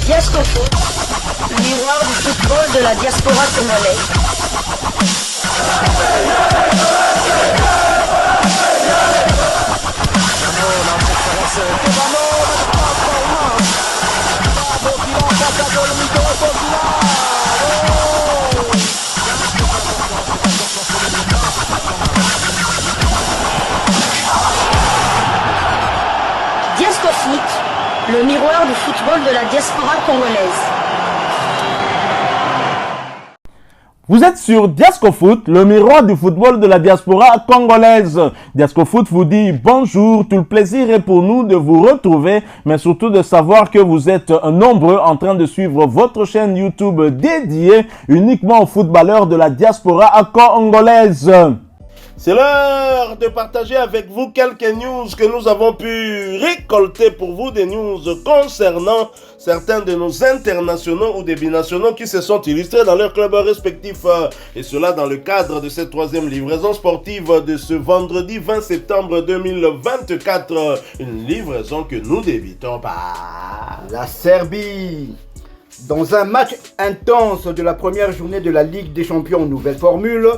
Diasco Foot, le miroir du football de la diaspora congolaise. Diasco Foot, le miroir du football de la diaspora congolaise. Vous êtes sur Diasco Foot, le miroir du football de la diaspora congolaise. Diasco Foot vous dit bonjour, tout le plaisir est pour nous de vous retrouver, mais surtout de savoir que vous êtes nombreux en train de suivre votre chaîne YouTube dédiée uniquement aux footballeurs de la diaspora congolaise. C'est l'heure de partager avec vous quelques news que nous avons pu récolter pour vous, des news concernant certains de nos internationaux ou des binationaux qui se sont illustrés dans leurs clubs respectifs. Et cela dans le cadre de cette troisième livraison sportive de ce vendredi 20 septembre 2024. Une livraison que nous débutons par la Serbie. Dans un match intense de la première journée de la Ligue des Champions nouvelle formule,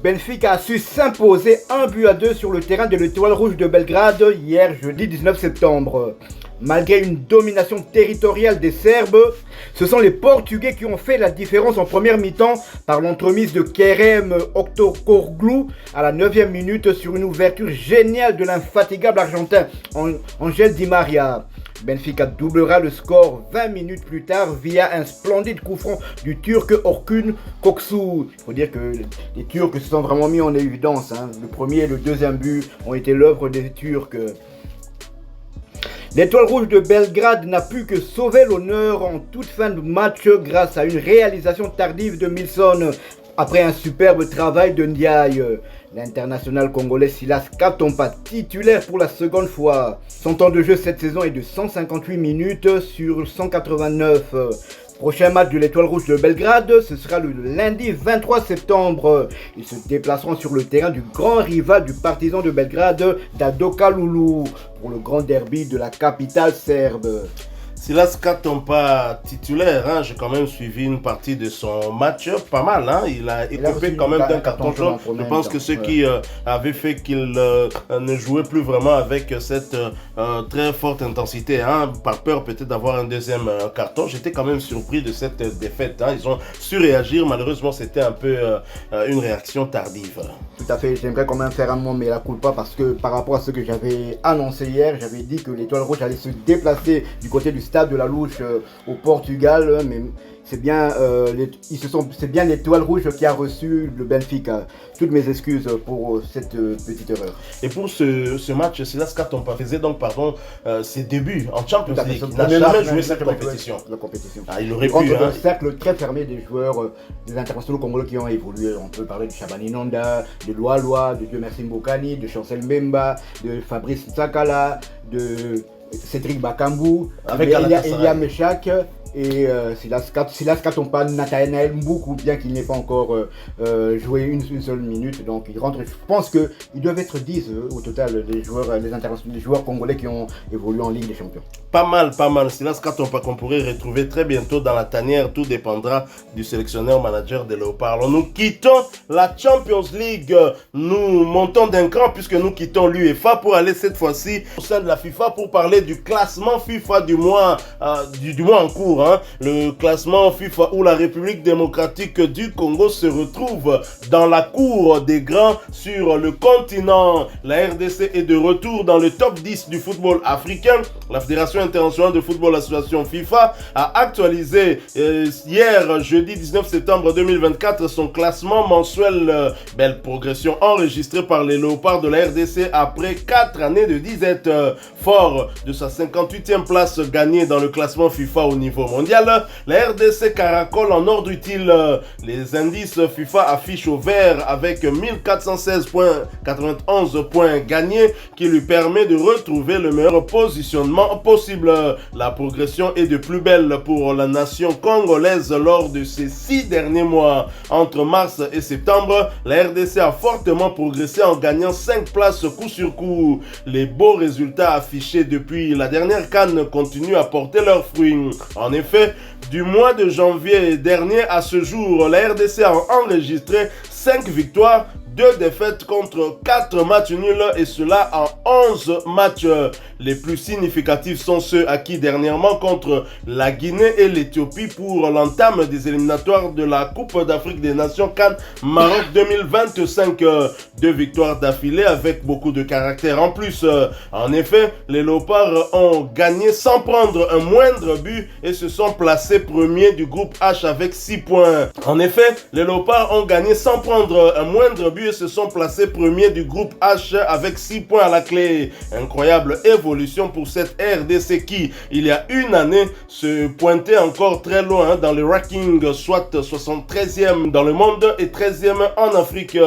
Benfica a su s'imposer 1-2 sur le terrain de l'Étoile Rouge de Belgrade hier jeudi 19 septembre. Malgré une domination territoriale des Serbes, ce sont les Portugais qui ont fait la différence en première mi-temps par l'entremise de Kerem Octokorglou à la 9e minute sur une ouverture géniale de l'infatigable Argentin Angel Di Maria. Benfica doublera le score 20 minutes plus tard via un splendide coup franc du Turc Orkun Koksu. Il faut dire que les Turcs se sont vraiment mis en évidence. Le premier et le deuxième but ont été l'œuvre des Turcs. L'Étoile Rouge de Belgrade n'a pu que sauver l'honneur en toute fin de match grâce à une réalisation tardive de Milson après un superbe travail de Ndiaye. L'international congolais Silas Katompa, titulaire pour la seconde fois. Son temps de jeu cette saison est de 158 minutes sur 189. Prochain match de l'Étoile Rouge de Belgrade, ce sera le lundi 23 septembre. Ils se déplaceront sur le terrain du grand rival du Partizan de Belgrade, Dadoka Loulou, pour le grand derby de la capitale serbe. Silas Katompa titulaire, j'ai quand même suivi une partie de son match, pas mal, il a écopé quand même d'un carton jaune. Je pense que ce qui avait fait qu'il ne jouait plus vraiment avec cette très forte intensité, par peur peut-être d'avoir un deuxième carton. J'étais quand même surpris de cette défaite, ils ont su réagir, malheureusement c'était un peu une réaction tardive. Tout à fait, j'aimerais quand même faire un mot mais la culpa parce que par rapport à ce que j'avais annoncé hier, j'avais dit que l'Étoile Rouge allait se déplacer du côté du stade de la Louche au Portugal, mais c'est bien, c'est bien l'Étoile Rouge qui a reçu le Benfica. Toutes mes excuses pour cette petite erreur. Et pour ce match, Silas Katompa faisait donc ses débuts en Champions League. Il n'a jamais joué cette compétition. Il aurait pu. Un cercle très fermé des joueurs, des internationaux congolais qui ont évolué. On peut parler de Chabani Nonda, de Loa, de Dieu Merci Mbokani, de Chancel Mbemba, de Fabrice Tsakala, de Cédric Bakambu, avec Elia Meshak et Silas Katompa, Nathanaël Mboukou, bien qu'il n'ait pas encore joué une seule minute. Donc il rentre. Je pense qu'ils doivent être 10 au total, les joueurs congolais qui ont évolué en Ligue des Champions. Pas mal. Silas Katompa qu'on pourrait retrouver très bientôt dans la tanière. Tout dépendra du sélectionneur manager des Léopards. Nous quittons la Champions League. Nous montons d'un cran puisque nous quittons l'UEFA pour aller cette fois-ci au sein de la FIFA pour parler du classement FIFA du mois en cours. Le classement FIFA où la République démocratique du Congo se retrouve dans la cour des grands sur le continent. La RDC est de retour dans le top 10 du football africain. La Fédération internationale de football, l'association FIFA, a actualisé hier, jeudi 19 septembre 2024, son classement mensuel. Belle progression enregistrée par les Léopards de la RDC après 4 années de disette. Fort de sa 58e place gagnée dans le classement FIFA au niveau mondial, la RDC caracole en ordre utile. Les indices FIFA affichent au vert avec 1416,91 points gagnés qui lui permet de retrouver le meilleur positionnement possible. La progression est de plus belle pour la nation congolaise lors de ces 6 derniers mois. Entre mars et septembre, la RDC a fortement progressé en gagnant 5 places coup sur coup. Les beaux résultats affichés depuis la dernière CAN continuent à porter leurs fruits. En effet, du mois de janvier dernier à ce jour, la RDC a enregistré 5 victoires, 2 défaites contre 4 matchs nuls et cela en 11 matchs. Les plus significatifs sont ceux acquis dernièrement contre la Guinée et l'Éthiopie pour l'entame des éliminatoires de la Coupe d'Afrique des Nations CAN Maroc 2025. 2 victoires d'affilée avec beaucoup de caractère en plus. En effet, les Léopards ont gagné sans prendre un moindre but et se sont placés premiers du groupe H avec 6 points. En effet, les Léopards ont gagné sans prendre un moindre but et se sont placés premiers du groupe H avec 6 points à la clé. Incroyable évolution pour cette RDC qui, il y a une année, se pointait encore très loin dans le ranking, soit 73e dans le monde et 13e en Afrique.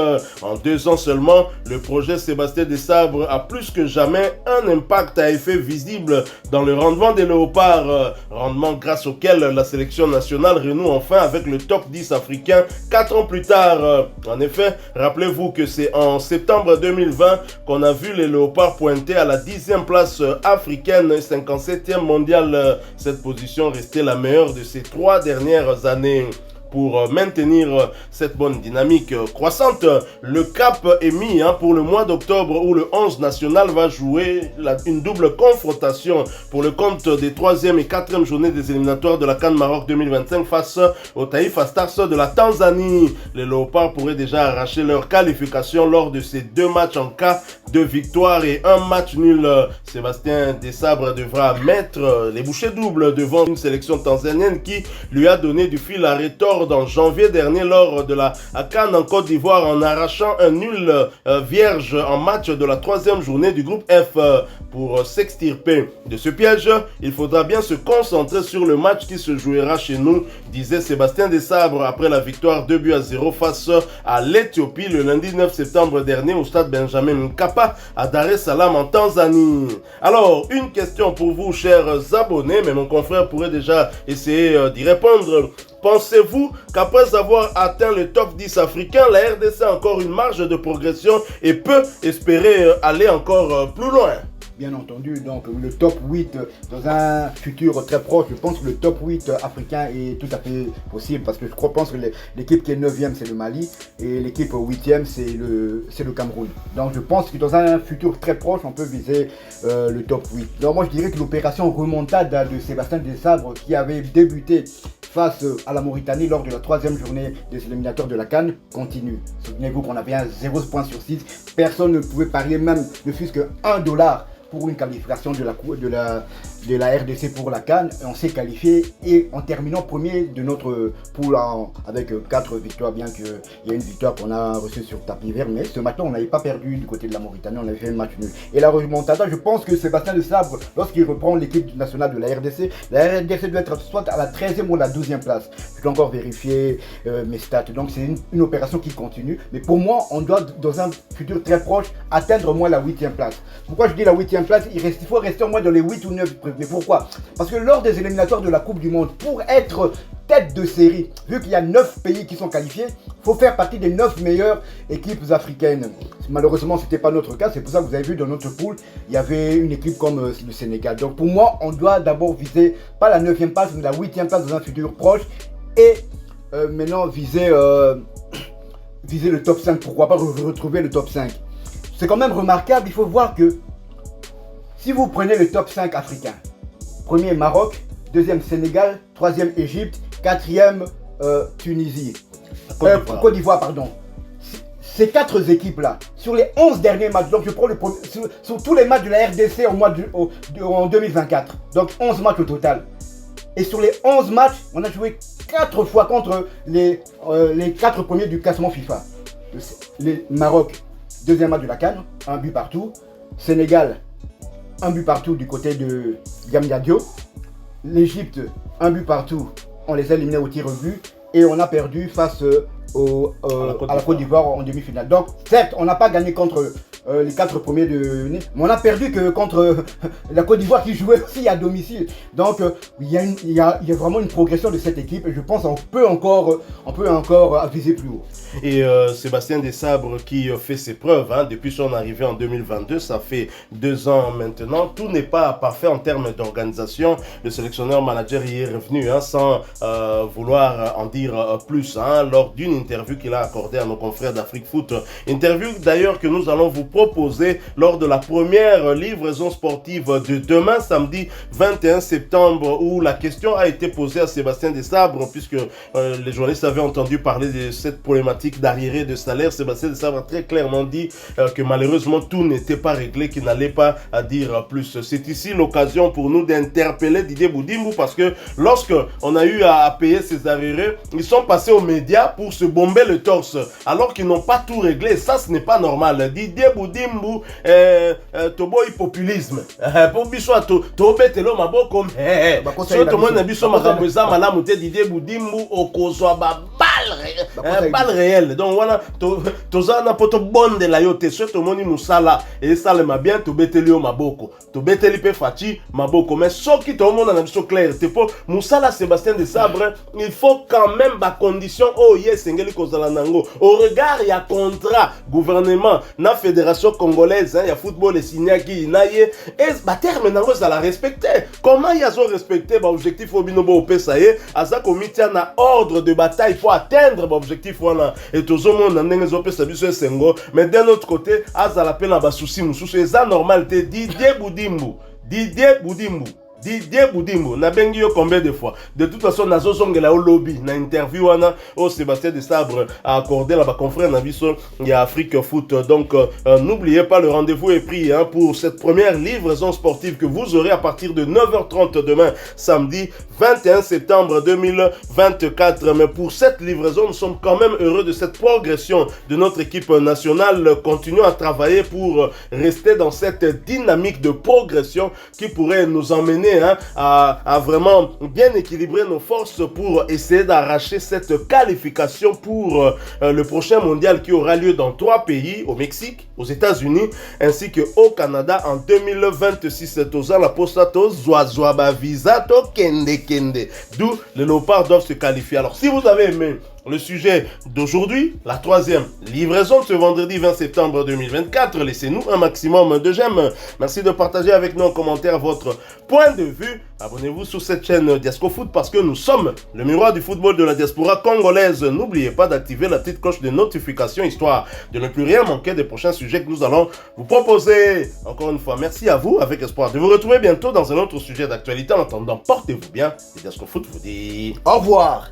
En 2 ans seulement, le projet Sébastien Desabre a plus que jamais un impact à effet visible dans le rendement des Léopards, rendement grâce auquel la sélection nationale renoue enfin avec le top 10 africain 4 ans plus tard. En effet, rappelez-vous que c'est en septembre 2020 qu'on a vu les Léopards pointer à la 10e place africaine et 57e mondiale. Cette position restait la meilleure de ces 3 dernières années. Pour maintenir cette bonne dynamique croissante, le cap est mis pour le mois d'octobre où le 11 national va jouer une double confrontation pour le compte des 3e et 4e journées des éliminatoires de la CAN Maroc 2025 face au Taifa Stars de la Tanzanie. Les Léopards pourraient déjà arracher leur qualification lors de ces 2 matchs en cas de victoire et un match nul. Sébastien Desabre devra mettre les bouchées doubles devant une sélection tanzanienne qui lui a donné du fil à retordre en janvier dernier lors de la CAN en Côte d'Ivoire en arrachant un nul vierge en match de la 3e journée du groupe F. Pour s'extirper de ce piège, il faudra bien se concentrer sur le match qui se jouera chez nous, disait Sébastien Desabre après la victoire 2-0 face à l'Éthiopie le lundi 9 septembre dernier au stade Benjamin Mkapa à Dar es Salaam en Tanzanie. Alors, une question pour vous, chers abonnés, mais mon confrère pourrait déjà essayer d'y répondre. Pensez-vous qu'après avoir atteint le top 10 africain, la RDC a encore une marge de progression et peut espérer aller encore plus loin? Bien entendu, donc le top 8 dans un futur très proche, je pense que le top 8 africain est tout à fait possible parce que je pense que l'équipe qui est 9e c'est le Mali et l'équipe 8e c'est le Cameroun. Donc je pense que dans un futur très proche on peut viser le top 8. Donc moi je dirais que l'opération remontada de Sébastien Desabre qui avait débuté face à la Mauritanie lors de la 3e journée des éliminateurs de la CAN continue. Souvenez-vous qu'on avait un 0 point sur 6, personne ne pouvait parier même ne fût-ce que $1 pour une qualification de la RDC pour la CAN. On s'est qualifié et en terminant premier de notre poule avec 4 victoires, bien qu'il y ait une victoire qu'on a reçue sur tapis vert. Mais ce matin, on n'avait pas perdu du côté de la Mauritanie, on avait fait un match nul. Et la remontada, je pense que Sébastien Desabre, lorsqu'il reprend l'équipe nationale de la RDC doit être soit à la 13e ou la 12e place. Je dois encore vérifier mes stats. Donc c'est une opération qui continue. Mais pour moi, on doit, dans un futur très proche, atteindre au moins la 8e place. Pourquoi je dis la 8e place? Il faut rester au moins dans les 8 ou 9. Mais pourquoi? Parce que lors des éliminatoires de la Coupe du Monde, pour être tête de série, vu qu'il y a 9 pays qui sont qualifiés, il faut faire partie des 9 meilleures équipes africaines. Malheureusement, ce n'était pas notre cas. C'est pour ça que vous avez vu dans notre poule, il y avait une équipe comme le Sénégal. Donc pour moi, on doit d'abord viser, pas la 9e place, mais la 8e place dans un futur proche. Et maintenant, viser le top 5. Pourquoi pas retrouver le top 5? C'est quand même remarquable, il faut voir que si vous prenez le top 5 africain, premier Maroc, deuxième Sénégal, troisième Égypte, quatrième Tunisie, Côte d'Ivoire, pardon. Ces 4 équipes-là, sur les 11 derniers matchs, donc je prends le premier, sur tous les matchs de la RDC en 2024, donc 11 matchs au total. Et sur les 11 matchs, on a joué 4 fois contre les 4 premiers du classement FIFA. Le Maroc, deuxième match de la CAN, 1 but partout. Sénégal, 1 but partout du côté de Diamniadio. L'Égypte, 1 but partout. On les a éliminés au tir au but. Et on a perdu face à la Côte d'Ivoire en demi-finale. Donc, certes, on n'a pas gagné contre les 4 premiers de... Mais on a perdu que contre la Côte d'Ivoire qui jouait aussi à domicile. Donc il y a vraiment une progression de cette équipe et je pense qu'on peut encore viser plus haut. Et Sébastien Desabre qui fait ses preuves depuis son arrivée en 2022, ça fait 2 ans maintenant. Tout n'est pas parfait en termes d'organisation. Le sélectionneur-manager y est revenu sans vouloir en dire plus lors d'une interview qu'il a accordée à nos confrères d'Afrique Foot. Interview d'ailleurs que nous allons vous proposer lors de la première livraison sportive de demain, samedi 21 septembre, où la question a été posée à Sébastien Desabre, puisque les journalistes avaient entendu parler de cette problématique d'arriéré de salaire. Sébastien Desabre a très clairement dit que malheureusement tout n'était pas réglé, qu'il n'allait pas dire plus. C'est ici l'occasion pour nous d'interpeller Didier Boudimou, parce que lorsque on a eu à payer ces arriérés, ils sont passés aux médias pour se bomber le torse, alors qu'ils n'ont pas tout réglé. Ça, ce n'est pas normal. Didier Boudimou, toboy populisme. Pour biso to betelo maboko. So to mona biso makamboza malamu te Didier Boudimou okozwa ba balle réelle. Donc voilà, toza na poto bonde la yote. So to moni musala et salema bien to betelio maboko. To beteli pe fachi maboko. Mais soki to mona na biso clair, te po musala Sébastien Desabre, il faut quand même ba condition yes engeli kozala nango. Au regard ya contrat gouvernement na fédération congolaise ya football et signaki naye et ba terme nango za la respecter. Comment ils ont respecté ba objectif obinobo opesaye aza komitia na ordre de bataille pour atteindre ba objectif wana et tozomo na ndenge zo pesa biso esengo. Mais d'un autre côté aza la peine ba souci mususu eza normal te. Didier Boudimou, na bengi yo combien de fois? De toute façon, nazo zongela au lobby, na interview wana, au Sébastien Desabre a accordé la confrère na biso ya Afrique Foot. Donc, n'oubliez pas, le rendez-vous est pris pour cette première livraison sportive que vous aurez à partir de 9h30 demain, samedi 21 septembre 2024. Mais pour cette livraison, nous sommes quand même heureux de cette progression de notre équipe nationale. Continuons à travailler pour rester dans cette dynamique de progression qui pourrait nous emmener à vraiment bien équilibrer nos forces pour essayer d'arracher cette qualification pour le prochain mondial qui aura lieu dans 3 pays, au Mexique, aux États-Unis, ainsi qu'au Canada en 2026. Toza la postato zoazoaba visa to kende. D'où les léopards doivent se qualifier. Alors si vous avez aimé le sujet d'aujourd'hui, la 3e livraison de ce vendredi 20 septembre 2024, laissez-nous un maximum de j'aime. Merci de partager avec nous en commentaire votre point de vue. Abonnez-vous sur cette chaîne Diasco Foot parce que nous sommes le miroir du football de la diaspora congolaise. N'oubliez pas d'activer la petite cloche de notification histoire de ne plus rien manquer des prochains sujets que nous allons vous proposer. Encore une fois, merci à vous, avec espoir de vous retrouver bientôt dans un autre sujet d'actualité. En attendant, portez-vous bien. Et Diasco Foot vous dit au revoir.